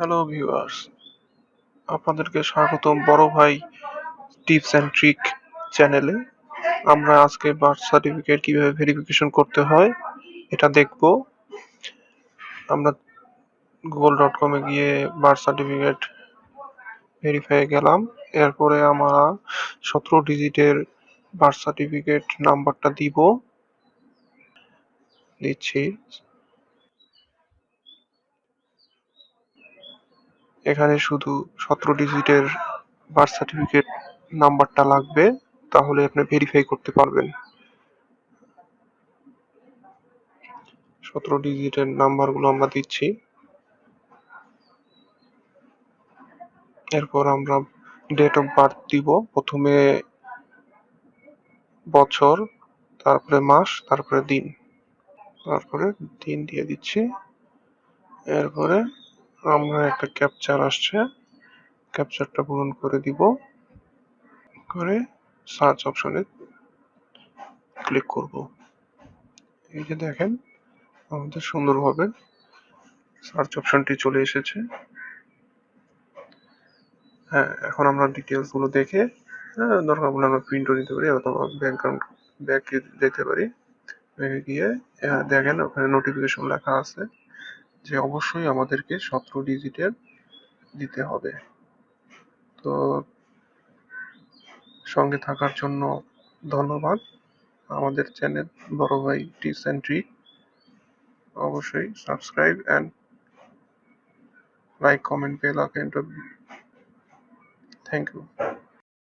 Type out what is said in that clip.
Hello viewers, আপনাদেরকে স্বাগতম বড় ভাই টিপস অ্যান্ড ট্রিক চ্যানেলে। আমরা আজকে বার্থ সার্টিফিকেট কিভাবে ভেরিফিকেশন করতে হয় এটা দেখব। আমরা google.com-এ গিয়ে বার্থ সার্টিফিকেট ভেরিফাই গেলাম। এরপরে আমরা 17 ডিজিটের বার্থ সার্টিফিকেট নাম্বারটা দিচ্ছি। এখানে শুধু 17 ডিজিটের বার্থ সার্টিফিকেট নাম্বারটা লাগবে, তাহলে আপনি ভেরিফাই করতে পারবেন। 17 ডিজিটের নাম্বারগুলো আমরা দিচ্ছি। এরপর আমরা ডেট অফ বার্থ দিব। প্রথমে বছর, তারপরে মাস, তারপরে দিন, তারপরে দিন দিয়ে দিচ্ছি। এরপরে আমরা একটা ক্যাপচার আসছে, ক্যাপচারটা পূরণ করে দিব। করে সার্চ অপশনে ক্লিক করব। এই যে দেখেন, আমাদের সুন্দরভাবে সার্চ অপশনটি চলে এসেছে। হ্যাঁ, এখন আমরা ডিটেলস গুলো দেখে দরকার পড়লে আমরা প্রিন্টও নিতে পারি অথবা ব্যাংক অ্যাকাউন্ট ব্যাংকে যেতে পারি। ব্যাংকে গিয়ে দেখেন ওখানে নোটিফিকেশন লেখা আছে যে অবশ্যই আমাদেরকে 17 ডিজিটের দিতে হবে। তো সঙ্গে থাকার জন্য ধন্যবাদ। আমাদের চ্যানেল বড় ভাই টিপস অ্যান্ড ট্রিক অবশ্যই subscribe and like, comment, bell আইকনটা। Thank you.